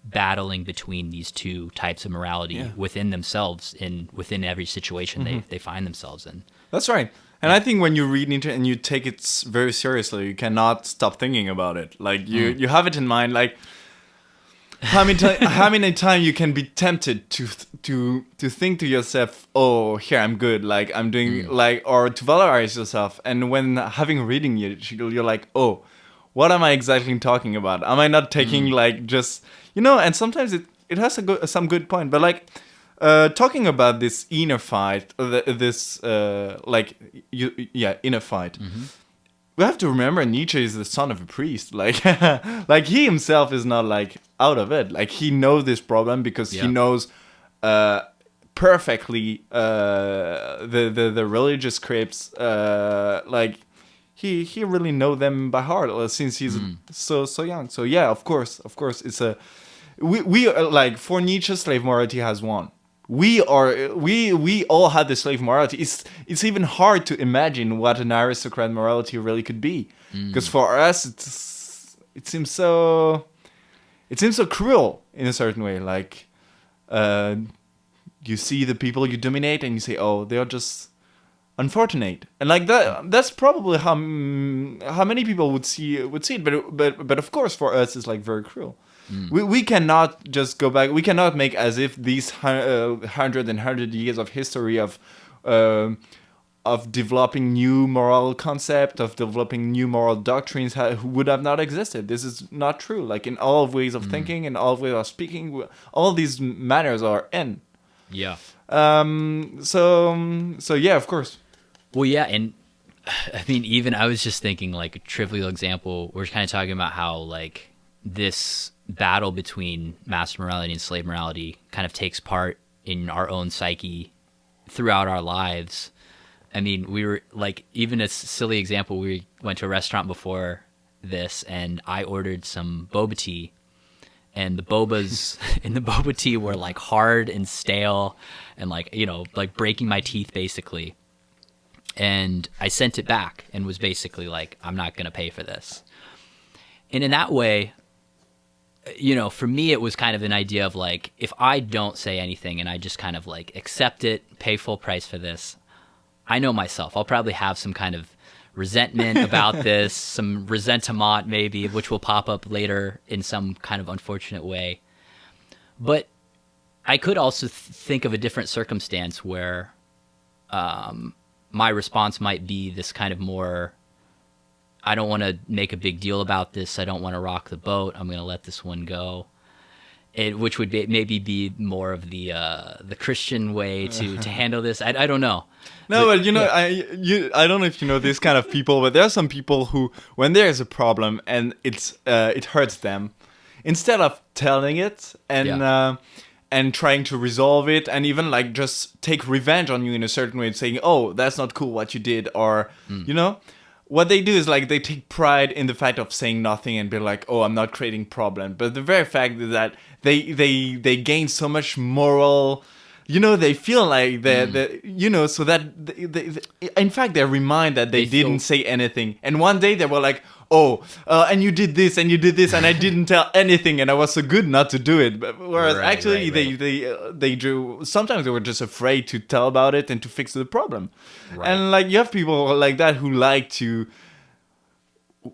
battling between these two types of morality within themselves and within every situation they find themselves in. That's right. And I think when you read Nietzsche and you take it very seriously, you cannot stop thinking about it. Like, you have it in mind, like, how many times you can be tempted to think to yourself, oh, here I'm good, like I'm doing like, or to valorize yourself, and when reading it, you're like, oh, what am I exactly talking about? Am I not taking like just, you know? And sometimes it has some good point, but like talking about this inner fight, inner fight. We have to remember Nietzsche is the son of a priest. Like, like he himself is not like out of it. Like, he knows this problem because he knows perfectly the religious scripts. Like, he really know them by heart since he's so young. So yeah, of course, it's a we like, for Nietzsche, slave morality has won. We all had the slave morality. It's even hard to imagine what an aristocrat morality really could be, because for us it seems so cruel in a certain way. Like, you see the people you dominate and you say, oh, they are just unfortunate, and like that's probably how many people would see it. But of course, for us, it's like very cruel. We cannot just go back. We cannot make as if these 100 years of history of developing new moral concept, of developing new moral doctrines would have not existed. This is not true. Like, in all ways of thinking and all ways of speaking, all these manners are in. Yeah. So yeah, of course. Well, yeah, and I mean, even I was just thinking, like, a trivial example. We're kind of talking about how, like, this battle between master morality and slave morality kind of takes part in our own psyche throughout our lives. I mean, we were like, even a silly example, we went to a restaurant before this and I ordered some boba tea, and the bobas in the boba tea were like hard and stale and like, you know, like breaking my teeth basically. And I sent it back and was basically like, I'm not going to pay for this. And in that way, you know, for me, it was kind of an idea of like, if I don't say anything and I just kind of like accept it, pay full price for this, I know myself, I'll probably have some kind of resentment about this, some ressentiment maybe, which will pop up later in some kind of unfortunate way. But I could also think of a different circumstance where my response might be this kind of more, I don't want to make a big deal about this. I don't want to rock the boat. I'm going to let this one go. Which would maybe be more of the Christian way to handle this. I don't know. No, but you know, yeah. I don't know if you know this kind of people, but there are some people who, when there is a problem and it hurts them, instead of telling it and trying to resolve it, and even like just take revenge on you in a certain way, saying, "Oh, that's not cool what you did," or you know. What they do is like they take pride in the fact of saying nothing and be like, "Oh, I'm not creating problem." But the very fact that they gain so much moral, they feel like so that in fact they remind that they didn't say anything, and one day they were like, and you did this and you did this and I didn't tell anything and I was so good not to do it. But whereas actually they do, sometimes they were just afraid to tell about it and to fix the problem. And like you have people like that who like to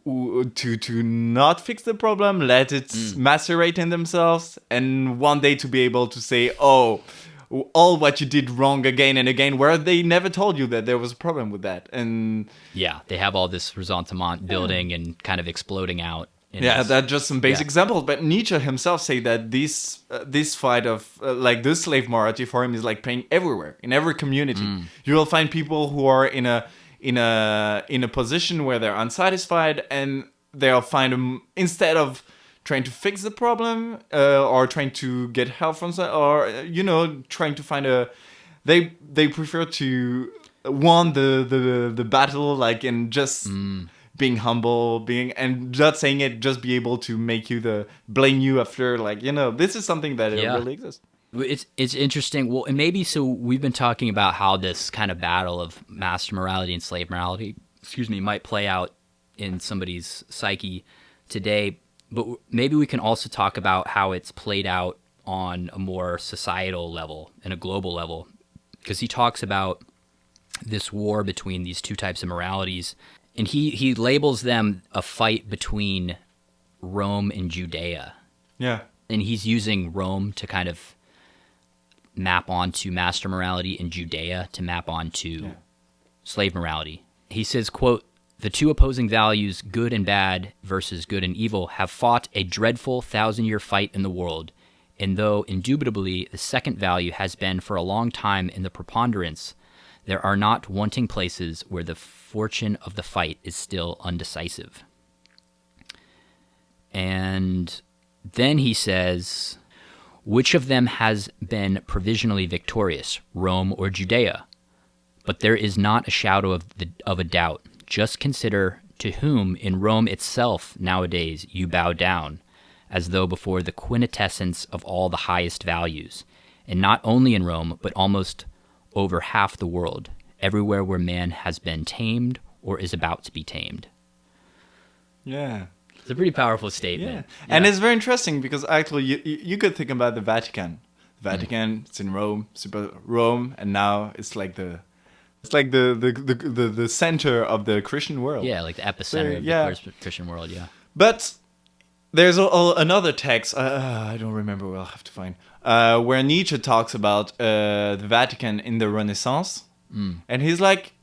not fix the problem, let it macerate in themselves, and one day to be able to say, all what you did wrong again and again, where they never told you that there was a problem with that. And they have all this ressentiment building and kind of exploding out. That's just some basic examples. But Nietzsche himself say that this fight of like this slave morality for him is like playing everywhere, in every community. You will find people who are in a position where they're unsatisfied, and they'll find them, instead of trying to fix the problem or trying to get help from or trying to find they prefer to won the battle, like, in just being humble, and not saying it, just be able to make you blame you after, like, this is something that really exists. It's interesting. Well, and maybe so we've been talking about how this kind of battle of master morality and slave morality, might play out in somebody's psyche today. But maybe we can also talk about how it's played out on a more societal level and a global level, because he talks about this war between these two types of moralities, and he labels them a fight between Rome and Judea. Yeah. And he's using Rome to kind of map onto master morality and Judea to map onto slave morality. He says, quote, "The two opposing values, good and bad versus good and evil, have fought a dreadful 1,000-year fight in the world, and though indubitably the second value has been for a long time in the preponderance, there are not wanting places where the fortune of the fight is still undecisive." And then he says, "Which of them has been provisionally victorious, Rome or Judea? But there is not a shadow of a doubt. Just consider to whom in Rome itself nowadays you bow down, as though before the quintessence of all the highest values, and not only in Rome, but almost over half the world, everywhere where man has been tamed or is about to be tamed." Yeah. It's a pretty powerful statement. Yeah. And it's very interesting because actually you could think about the Vatican. The Vatican, it's in Rome, and now it's like the center of the Christian world. Yeah, like the epicenter of the Christian world, yeah. But there's another text, I don't remember, we'll have to find, where Nietzsche talks about the Vatican in the Renaissance. And he's like,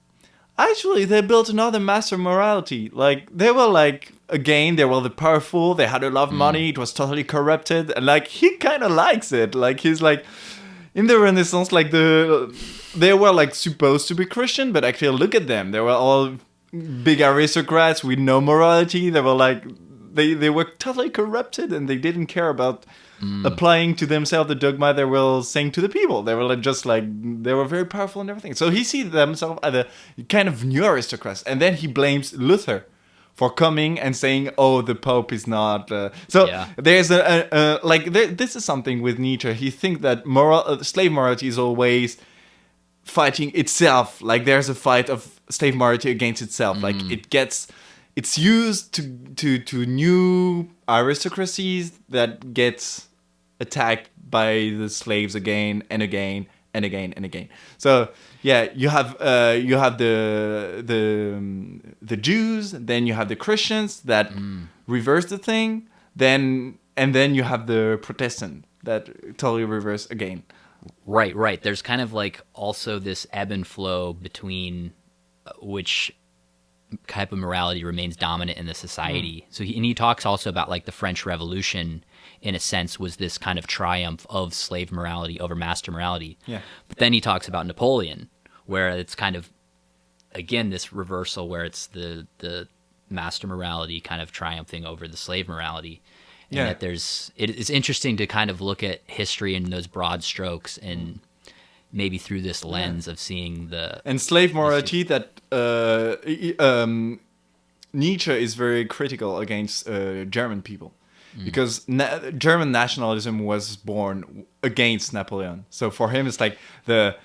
actually, they built another master morality. Like, they were like, again, they were the powerful, they had a lot of money, it was totally corrupted, and like, he kind of likes it. Like, he's like, in the Renaissance, like, they were like supposed to be Christian, but actually look at them. They were all big aristocrats with no morality. They were like, they were totally corrupted, and they didn't care about applying to themselves the dogma they were saying to the people. They were like, just like, they were very powerful and everything. So he sees themselves as a kind of new aristocrats, and then he blames Luther for coming and saying, "Oh, the Pope is not." There's this is something with Nietzsche. He thinks that slave morality is always fighting itself. Like, there's a fight of slave morality against itself. Like, it's used to new aristocracies that gets attacked by the slaves again and again and again and again. So yeah, you have the Jews, then you have the Christians that reverse the thing, and then you have the Protestant that totally reverse again. Right. There's kind of like also this ebb and flow between which type of morality remains dominant in the society. So he talks also about like the French Revolution, in a sense, was this kind of triumph of slave morality over master morality. Yeah. But then he talks about Napoleon, where it's kind of, again, this reversal where it's the master morality kind of triumphing over the slave morality. And that it's interesting to kind of look at history in those broad strokes, and maybe through this lens of seeing and slave morality that Nietzsche is very critical against German people. because German nationalism was born against Napoleon. So for him, it's like the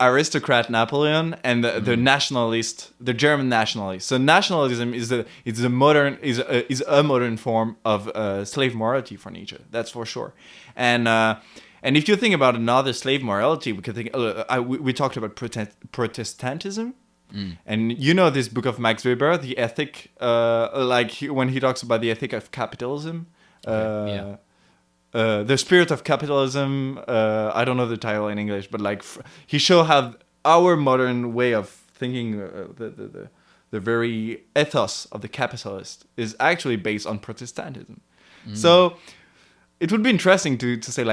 aristocrat Napoleon and the nationalist, the German nationalist. So nationalism is a modern form of slave morality for Nietzsche. That's for sure. And if you think about another slave morality, we could think. We talked about Protestantism. And you know this book of Max Weber, The Ethic, when he talks about the ethic of capitalism, the spirit of capitalism. I don't know the title in English, but he shows how our modern way of thinking, the very ethos of the capitalist, is actually based on Protestantism. So it would be interesting to say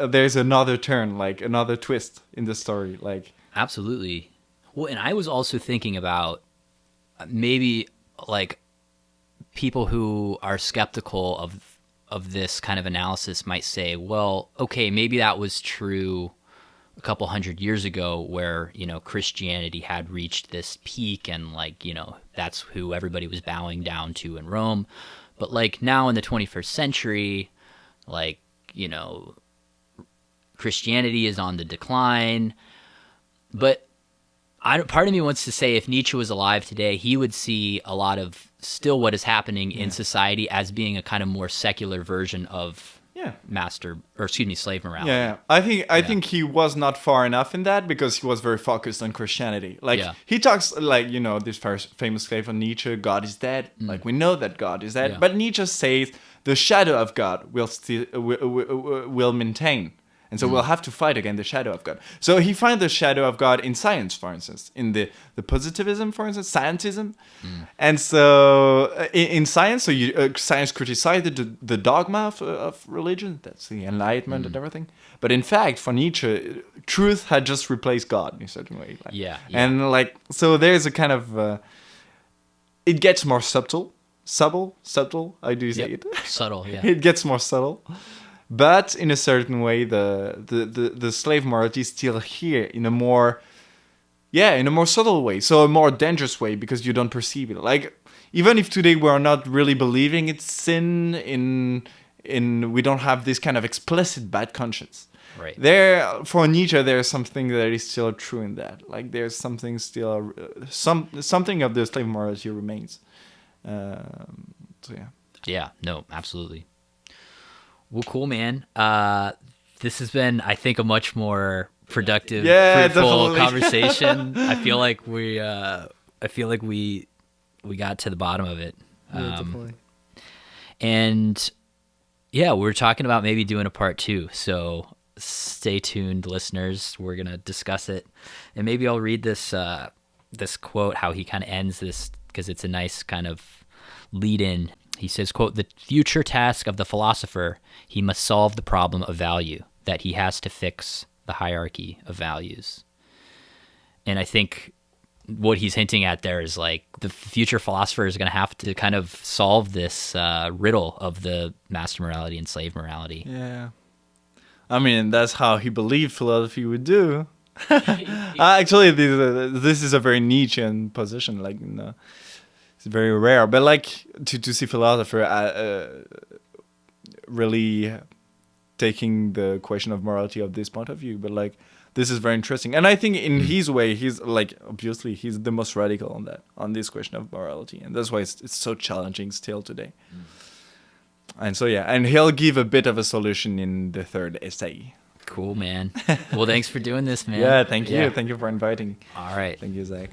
there's another turn, another twist in the story, Absolutely. Well, and I was also thinking about maybe people who are skeptical of this kind of analysis might say, well, okay, maybe that was true a couple hundred years ago where, Christianity had reached this peak and that's who everybody was bowing down to in Rome. But now in the 21st century, Christianity is on the decline. But part of me wants to say if Nietzsche was alive today, he would see a lot of still what is happening in society as being a kind of more secular version of slave morality. Yeah. I think he was not far enough in that because he was very focused on Christianity. He talks this first famous claim from Nietzsche, God is dead. We know that God is dead, but Nietzsche says the shadow of God will maintain. And so we'll have to fight against the shadow of God. So he finds the shadow of God in science, for instance, in the positivism, for instance, scientism. And so in science, science criticized the dogma of religion. That's the Enlightenment and everything. But in fact, for Nietzsche, truth had just replaced God in a certain way. And so there's a kind of, it gets more subtle. How do you say it? Subtle, yeah. It gets more subtle. But in a certain way, the slave morality is still here in a more subtle way. So a more dangerous way because you don't perceive it. Even if today we are not really believing it's sin, we don't have this kind of explicit bad conscience. Right. For Nietzsche, there's something that is still true in that. There's something still, something of the slave morality remains. Yeah. No, absolutely. Well, cool, man. This has been, I think, a much more productive, fruitful conversation. I feel like we got to the bottom of it. Definitely. And we're talking about maybe doing a part 2. So stay tuned, listeners. We're gonna discuss it, and maybe I'll read this quote, how he kind of ends this, because it's a nice kind of lead in. He says, quote, "The future task of the philosopher, he must solve the problem of value, that he has to fix the hierarchy of values." And I think what he's hinting at there is the future philosopher is going to have to kind of solve this riddle of the master morality and slave morality. Yeah. I mean, that's how he believed philosophy would do. Actually, this is a very Nietzschean position, it's very rare, but to see philosopher really taking the question of morality of this point of view. But this is very interesting, and I think in his way, he's obviously he's the most radical on this question of morality, and that's why it's so challenging still today. And so and he'll give a bit of a solution in the third essay. Cool, man. Well, thanks for doing this, man. Yeah, thank you. Thank you for inviting. All right. Thank you, Zach.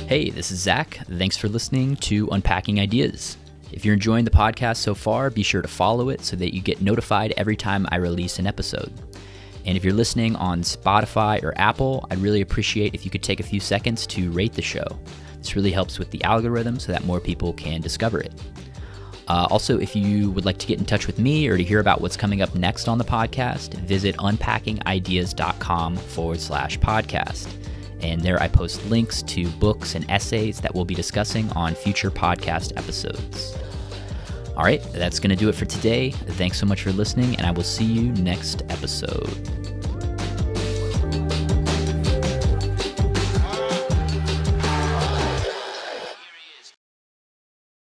Hey, this is Zach. Thanks for listening to Unpacking Ideas. If you're enjoying the podcast so far, be sure to follow it so that you get notified every time I release an episode. And if you're listening on Spotify or Apple, I'd really appreciate if you could take a few seconds to rate the show. This really helps with the algorithm so that more people can discover it. Also, if you would like to get in touch with me or to hear about what's coming up next on the podcast, visit unpackingideas.com/podcast. And there I post links to books and essays that we'll be discussing on future podcast episodes. All right, that's going to do it for today. Thanks so much for listening, and I will see you next episode.